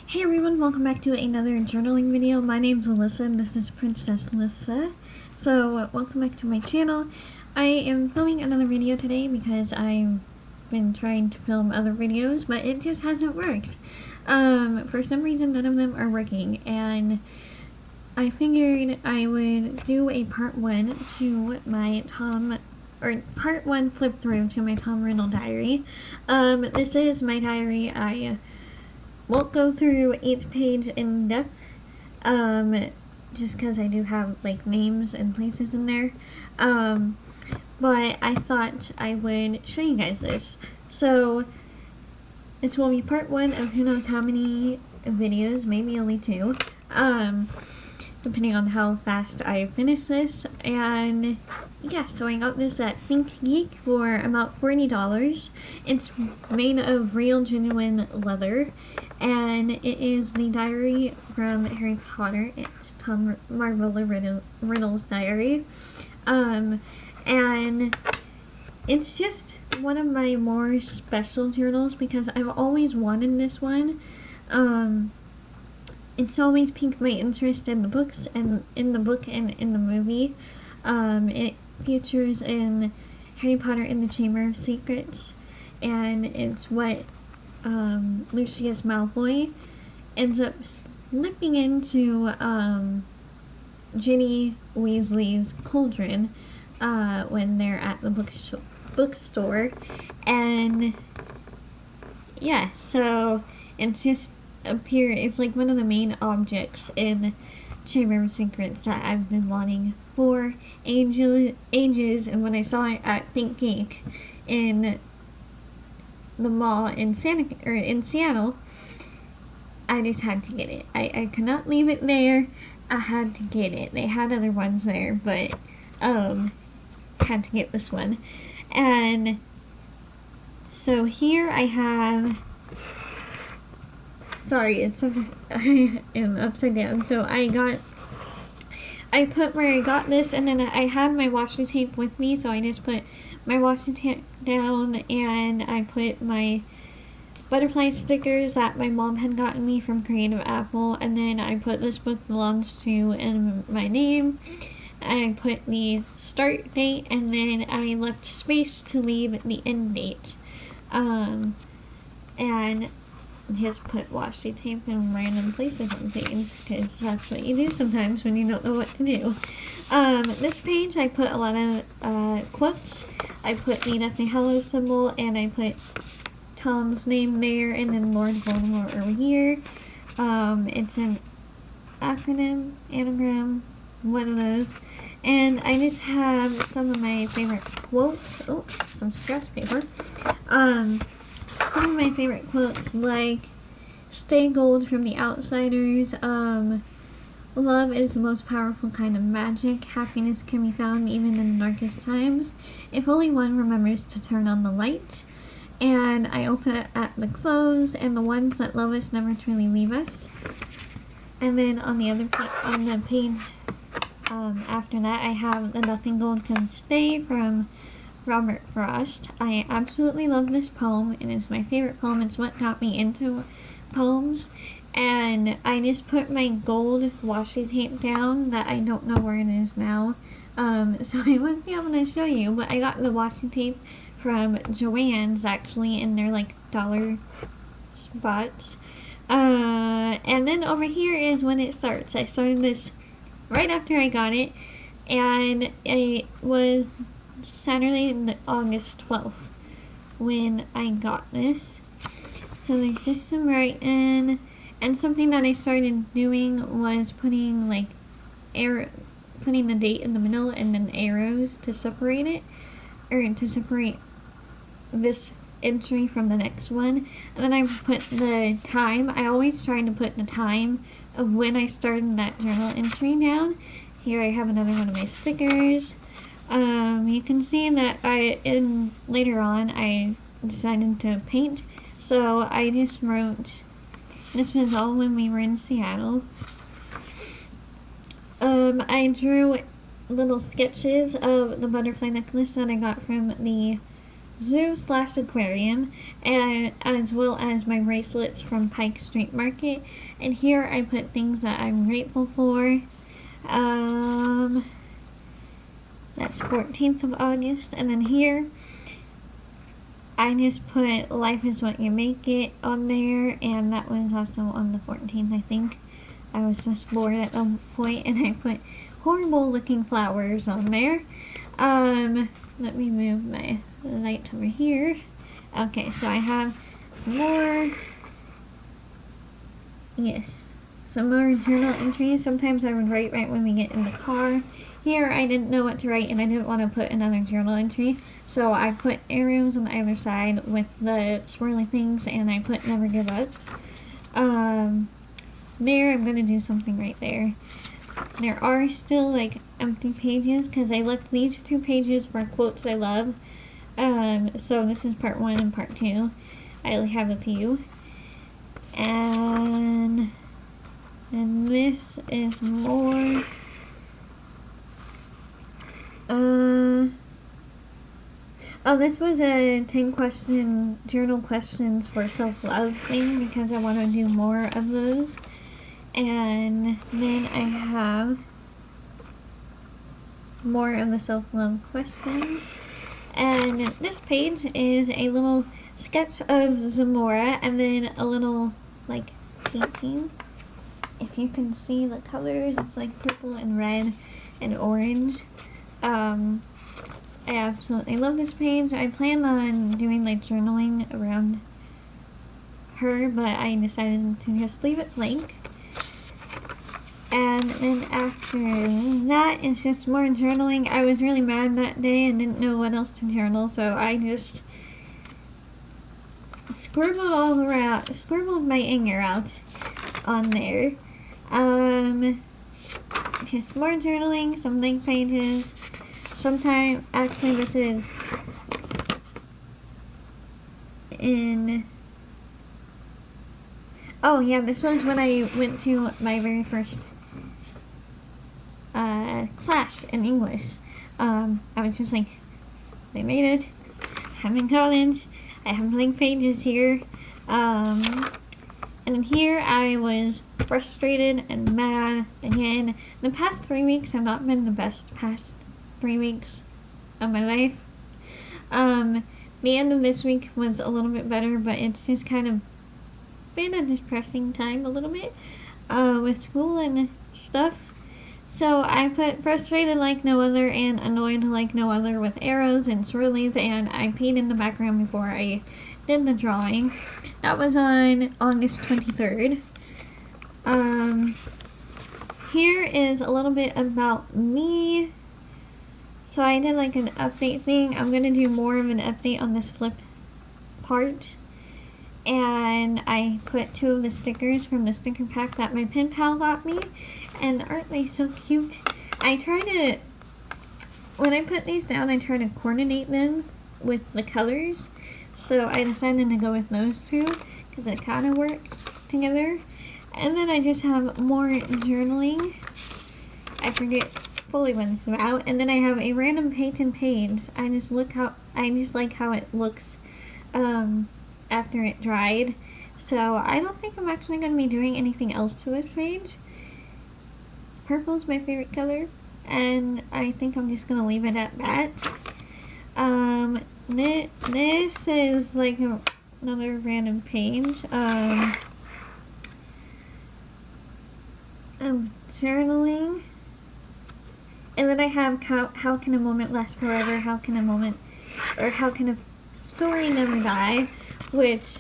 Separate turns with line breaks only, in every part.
Hey everyone, welcome back to another journaling video. My name's Alyssa and this is Princess Alyssa. So, welcome back to my channel. I am filming another video today because I've been trying to film other videos, but it just hasn't worked. For some reason, none of them are working, and I figured I would do a part 1 to my part 1 flip through to my Tom Riddle diary. This is my diary. I won't go through each page in depth, just because I do have, like, names and places in there, but I thought I would show you guys this. So, this will be part 1 of who knows how many videos, maybe only 2, depending on how fast I finish this, and yeah, so I got this at ThinkGeek for about $40. It's made of real, genuine leather, and it is the diary from Harry Potter. It's Tom Riddle's diary, and it's just one of my more special journals because I've always wanted this one. It's always piqued my interest in the books and in the book and in the movie. It features in Harry Potter and the Chamber of Secrets, and it's what Lucius Malfoy ends up slipping into Ginny Weasley's cauldron when they're at the bookstore, and yeah, so it's just it's like one of the main objects in Chamber of Secrets that I've been wanting for ages, and when I saw it at ThinkGeek in the mall in Seattle, I just had to get it. I could not leave it there. I had to get it. They had other ones there, but had to get this one. And so here I have, sorry, it's I am upside down. So I put where I got this, and then I had my washi tape with me, so I just put my washi tape down, and I put my butterfly stickers that my mom had gotten me from Creative Apple, and then I put this book belongs to and my name. I put the start date, and then I left space to leave the end date. And just put washi tape in random places on things, because that's what you do sometimes when you don't know what to do. This page I put a lot of quotes. I put the Deathly Hallows symbol, and I put Tom's name there, and then Lord Voldemort over here. It's an anagram, one of those. And I just have some of my favorite quotes. Oh, some scratch paper. Some of my favorite quotes, like, stay gold from the outsiders, love is the most powerful kind of magic, happiness can be found even in the darkest times, if only one remembers to turn on the light, and I open it at the close, and the ones that love us never truly leave us. And then on the page after that, I have the Nothing Gold Can Stay from Robert Frost. I absolutely love this poem. It is my favorite poem. It's what got me into poems. And I just put my gold washi tape down that I don't know where it is now. So I wouldn't be able to show you, but I got the washi tape from Joann's, actually, in their, like, dollar spots. And then over here is when it starts. I started this right after I got it, and it was Saturday, August 12th, when I got this. So there's just some writing, and something that I started doing was putting, like, putting the date in the middle and then arrows to separate it, or to separate this entry from the next one. And then I put the time. I always try to put the time of when I started that journal entry down. Here I have another one of my stickers. You can see that later on I decided to paint, so I just wrote, this was all when we were in Seattle. I drew little sketches of the butterfly necklace that I got from the zoo/aquarium, and as well as my bracelets from Pike Street Market. And here I put things that I'm grateful for. That's 14th of August. And then here I just put life is what you make it on there, and that was also on the 14th, I think. I was just bored at the point, and I put horrible looking flowers on there. Let me move my light over here. Okay, so I have some more, some more journal entries. Sometimes I would write right when we get in the car. Here I didn't know what to write, and I didn't want to put another journal entry, so I put arrows on either side with the swirly things, and I put never give up. There, I'm going to do something right there. There are still like empty pages because I left these 2 pages for quotes I love. So this is part 1 and part 2. I only have a few. And this is more. Oh, this was a 10-question journal questions for self-love thing because I want to do more of those. And then I have more of the self-love questions. And this page is a little sketch of Zamora and then a little like painting. If you can see the colors, it's like purple and red and orange. I absolutely love this page. I plan on doing like journaling around her, but I decided to just leave it blank. And then after that is just more journaling. I was really mad that day and didn't know what else to journal, so I just scribbled all around, scribbled my anger out on there. Just more journaling, some blank pages. Sometimes, actually this is in, oh yeah, this was when I went to my very first class in English. I was just like, I made it, I'm in college, I have blank pages here, and then here I was frustrated and mad again. The past 3 weeks have not been the best past 3 weeks of my life. The end of this week was a little bit better, but it's just kind of been a depressing time a little bit with school and stuff. So I put frustrated like no other and annoyed like no other with arrows and swirlies, and I painted in the background before I did the drawing. That was on August 23rd. Here is a little bit about me. So I did like an update thing. I'm going to do more of an update on this flip part. And I put 2 of the stickers from the sticker pack that my pen pal got me. And aren't they so cute? I try to, when I put these down, I try to coordinate them with the colors. So I decided to go with those 2 because it kind of worked together. And then I just have more journaling. I forget fully when this is out. And then I have a random painted page. I just like how it looks after it dried. So I don't think I'm actually going to be doing anything else to this page. Purple is my favorite color, and I think I'm just going to leave it at that. This is like another random page. Journaling. And then I have how can a moment last forever? How can a story never die? Which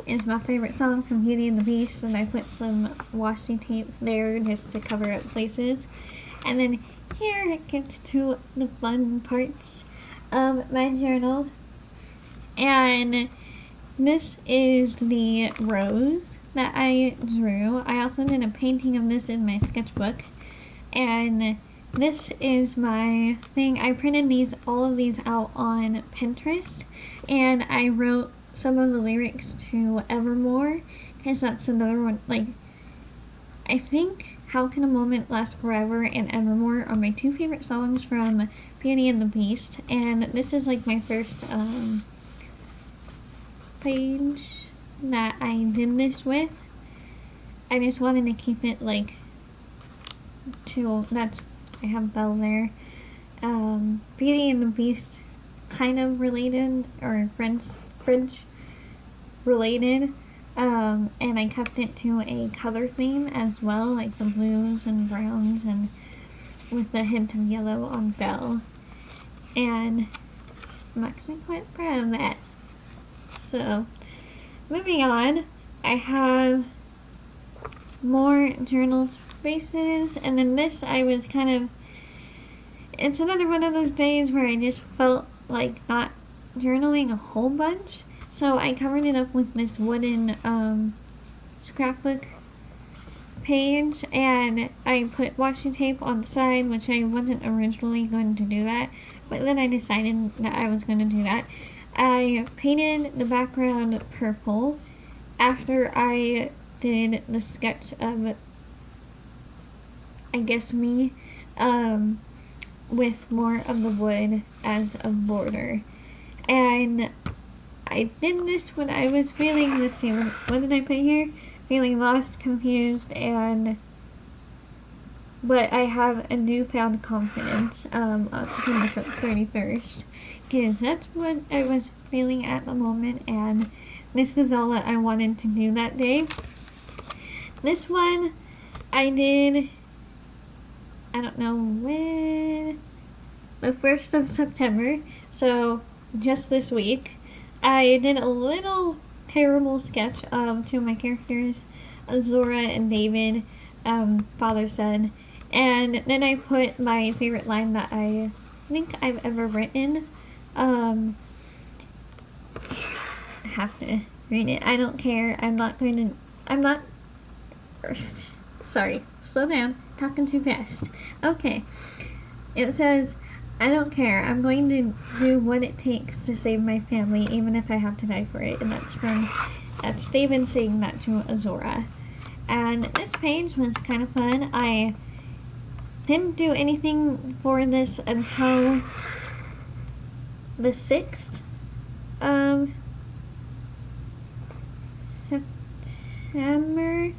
is my favorite song from Beauty and the Beast, and I put some washi tape there just to cover up places. And then here it gets to the fun parts of my journal. And this is the rose that I drew. I also did a painting of this in my sketchbook. And this is my thing. I printed all of these out on Pinterest, and I wrote some of the lyrics to Evermore, because that's another one. Like, I think How Can a Moment Last Forever and Evermore are my 2 favorite songs from Beauty and the Beast, and this is like my first page that I did this with. I just wanted to keep it like to, I have Belle there. Beauty and the Beast kind of related, or French related, and I kept it to a color theme as well, like the blues and browns, and with a hint of yellow on Belle, and I'm actually quite proud of that. So, moving on, I have more journal spaces, and then this I was kind of, it's another one of those days where I just felt like not journaling a whole bunch, so I covered it up with this wooden scrapbook page, and I put washi tape on the side, which I wasn't originally going to do that, but then I decided that I was going to do that. I painted the background purple after I did the sketch of, I guess, me, with more of the wood as a border. And I did this when I was feeling, let's see, what did I put here? Feeling lost, confused, but I have a newfound confidence on September 31st, because that's what I was feeling at the moment, and this is all that I wanted to do that day. This one I did, I don't know when, the 1st of September, so just this week. I did a little terrible sketch of two of my characters, Zora and David, father, son, and then I put my favorite line that I think I've ever written. I have to read it. I don't care. Sorry, slow down. Talking too fast. Okay. It says, I don't care. I'm going to do what it takes to save my family, even if I have to die for it. And that's David saying that to Azora. And this page was kind of fun. I didn't do anything for this until the 6th of September.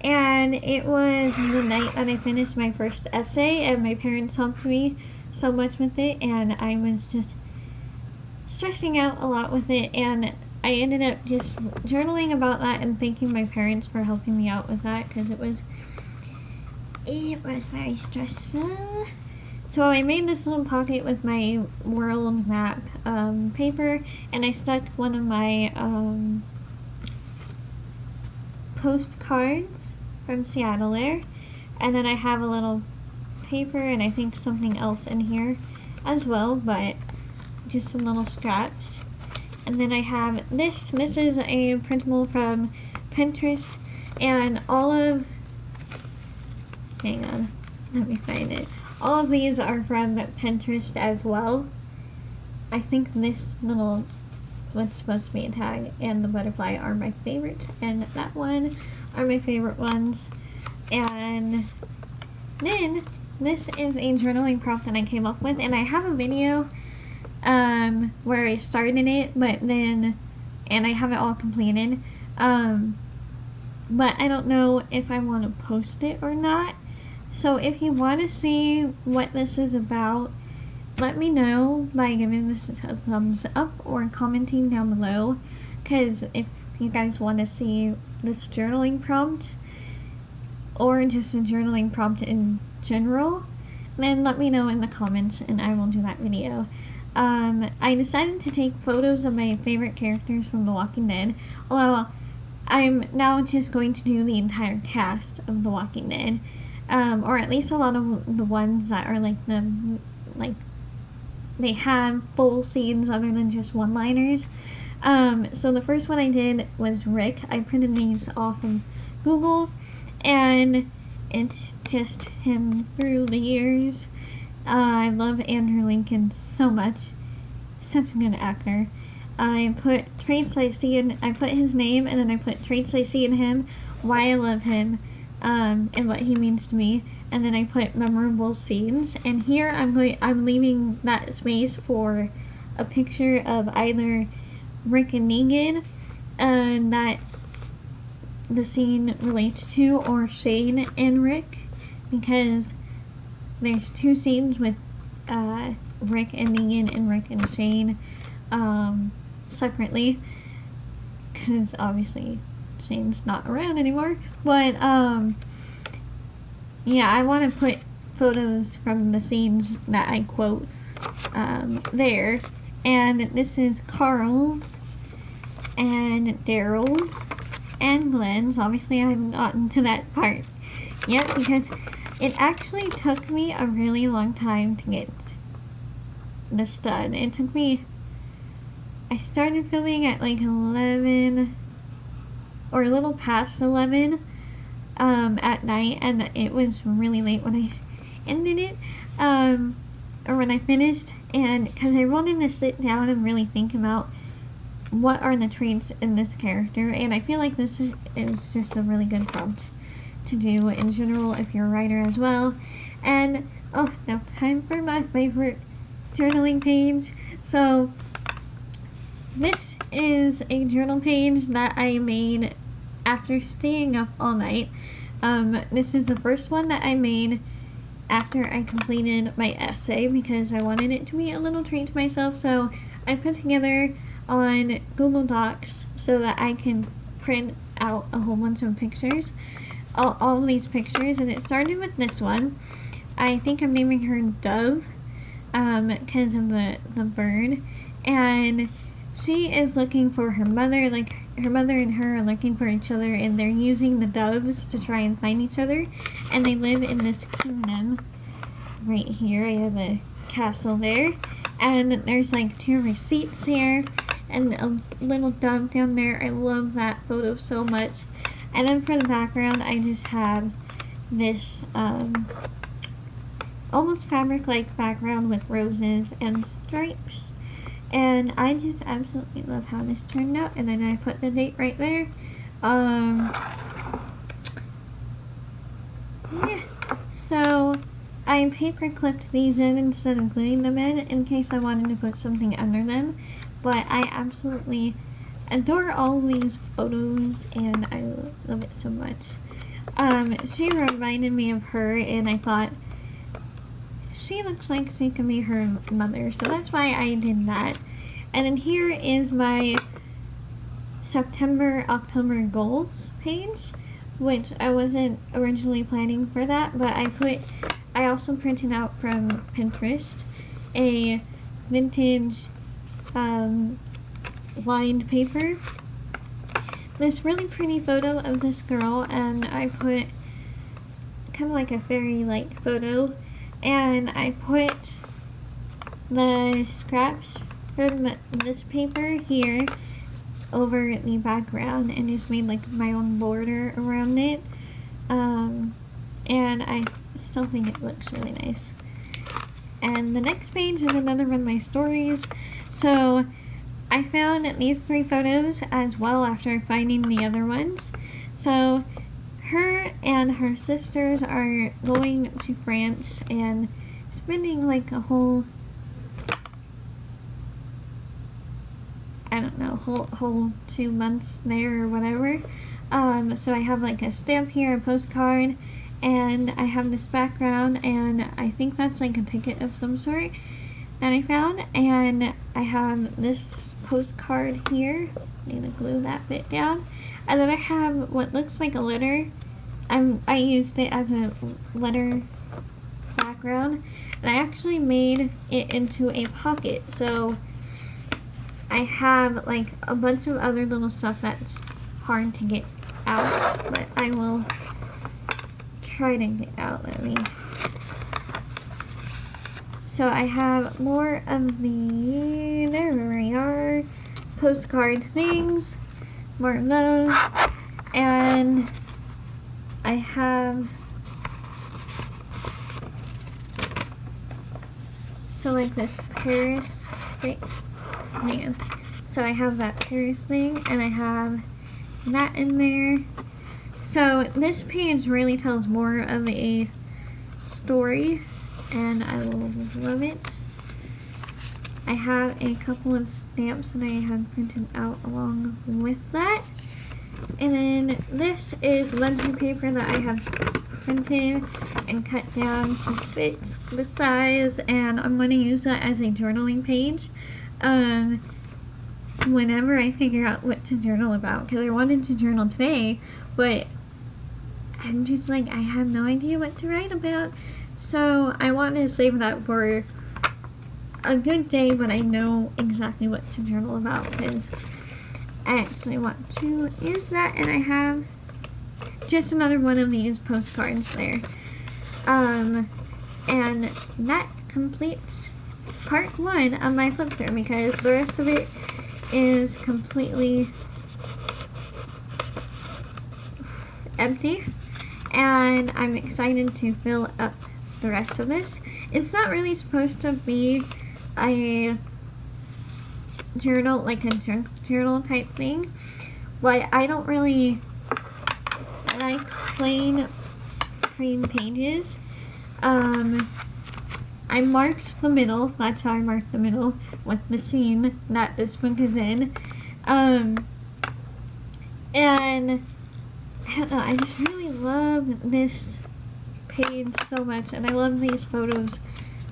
And it was the night that I finished my first essay, and my parents helped me so much with it, and I was just stressing out a lot with it, and I ended up just journaling about that and thanking my parents for helping me out with that, because it was very stressful. So I made this little pocket with my world map paper, and I stuck one of my postcards from Seattle there, and then I have a little paper and I think something else in here as well, but just some little scraps. And then I have this is a printable from Pinterest, and hang on, let me find it. All of these are from Pinterest as well. I think this little, what's supposed to be a tag, and the butterfly are my favorite, and that one are my favorite ones. And then this is a journaling prompt that I came up with, and I have a video where I started it, and I have it all completed, but I don't know if I want to post it or not. So if you want to see what this is about, let me know by giving this a thumbs up or commenting down below, because if you guys want to see this journaling prompt or just a journaling prompt in general, then let me know in the comments and I will do that video. I decided to take photos of my favorite characters from The Walking Dead, although I'm now just going to do the entire cast of The Walking Dead, or at least a lot of the ones that are they have full scenes other than just one-liners. So the first one I did was Rick. I printed these off of Google, and it's just him through the years. I love Andrew Lincoln so much. Such a good actor. I put traits I see in, I put his name, and then I put traits I see in him, why I love him, and what he means to me. and then I put memorable scenes. And here I'm leaving that space for a picture of either Rick and Negan, that the scene relates to, or Shane and Rick, because there's two scenes with Rick and Negan and Rick and Shane separately, because obviously Shane's not around anymore. But yeah, I want to put photos from the scenes that I quote there. And this is Carl's and Daryl's and Glenn's. Obviously I haven't gotten to that part yet because it actually took me a really long time to get this done. It took me, I started filming at like 11 or a little past 11 at night, and it was really late when I ended it, or when I finished, and because I wanted to sit down and really think about what are the traits in this character, and I feel like this is just a really good prompt to do in general if you're a writer as well. And oh, now time for my favorite journaling page. So this is a journal page that I made after staying up all night. This is the first one that I made after I completed my essay because I wanted it to be a little treat to myself. So I put together on Google Docs so that I can print out a whole bunch of pictures, all of these pictures, and it started with this one. I think I'm naming her Dove because of the bird, and she is looking for her mother. Like, her mother and her are looking for each other, and they're using the doves to try and find each other, and they live in this kingdom right here. I have a castle there, and there's like 2 receipts here and a little dove down there. I love that photo so much. And then for the background, I just have this almost fabric-like background with roses and stripes. And I just absolutely love how this turned out. And then I put the date right there. Yeah. So I paper clipped these in instead of gluing them in case I wanted to put something under them. But I absolutely adore all these photos, and I love it so much. She reminded me of her, and I thought she looks like she could be her mother, so that's why I did that. And then here is my September, October goals page, which I wasn't originally planning for that, but I also printed out from Pinterest a vintage lined paper, this really pretty photo of this girl, and I put kind of like a fairy-like photo, and I put the scraps from this paper here over the background and just made like my own border around it, and I still think it looks really nice. And the next page is another one of my stories. So I found these 3 photos as well after finding the other ones. So her and her sisters are going to France and spending like a whole, I don't know, whole 2 months there or whatever. So I have like a stamp here, a postcard, and I have this background, and I think that's like a ticket of some sort that I found, and I have this postcard here. Need to glue that bit down, and then I have what looks like a letter. I used it as a letter background, and I actually made it into a pocket. So I have like a bunch of other little stuff that's hard to get out, but I will try to get out. So I have more of the, there we are, postcard things, more of those, and I have, so like this Paris thing, hang on. So I have that Paris thing, and I have that in there. So this page really tells more of a story, and I will love it. I have a couple of stamps that I have printed out along with that. And then this is legend paper that I have printed and cut down to fit the size, and I'm going to use that as a journaling page whenever I figure out what to journal about, because I wanted to journal today, but I'm just like, I have no idea what to write about, so I want to save that for a good day when I know exactly what to journal about, because I actually want to use that, and I have just another one of these postcards there. And that completes part 1 of my flip through, because the rest of it is completely empty, and I'm excited to fill up the rest of this. It's not really supposed to be a journal, like a junk journal type thing, but I don't really like plain pages. I marked the middle, that's how I marked the middle, with the scene that this book is in. And I don't know, I just really love this page so much, and I love these photos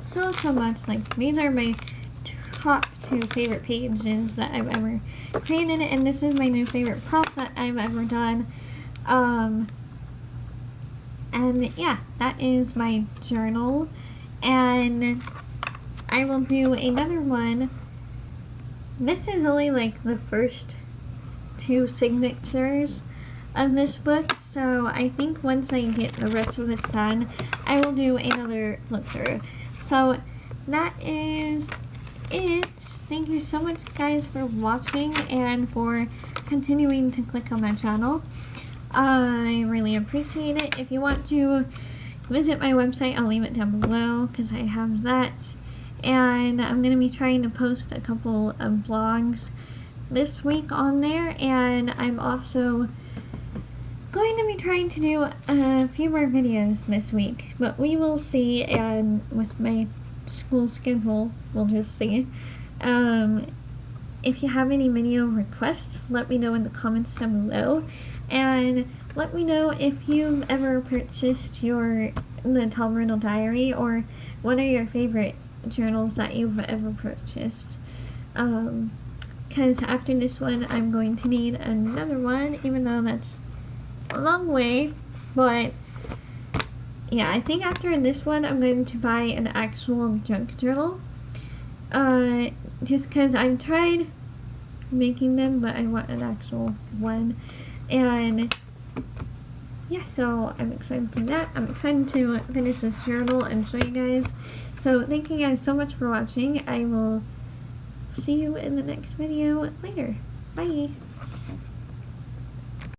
so much. Like, these are my top 2 favorite pages that I've ever created, and this is my new favorite prop that I've ever done. And yeah, that is my journal, and I will do another one. This is only like the first 2 signatures of this book, so I think once I get the rest of this done, I will do another flip through. So that is it. Thank you so much, guys, for watching and for continuing to click on my channel. I really appreciate it. If you want to visit my website, I'll leave it down below, because I have that. And I'm going to be trying to post a couple of vlogs this week on there, and I'm also going to be trying to do a few more videos this week, but we will see, and with my school schedule, we'll just see. If you have any video requests, let me know in the comments down below, and let me know if you've ever purchased the Tom Riddle Diary, or what are your favorite journals that you've ever purchased. Because after this one, I'm going to need another one, even though that's a long way, but yeah, I think after this one, I'm going to buy an actual junk journal, just because I've tried making them, but I want an actual one. And yeah, so I'm excited for that. I'm excited to finish this journal and show you guys. So thank you guys so much for watching. I will see you in the next video later. Bye!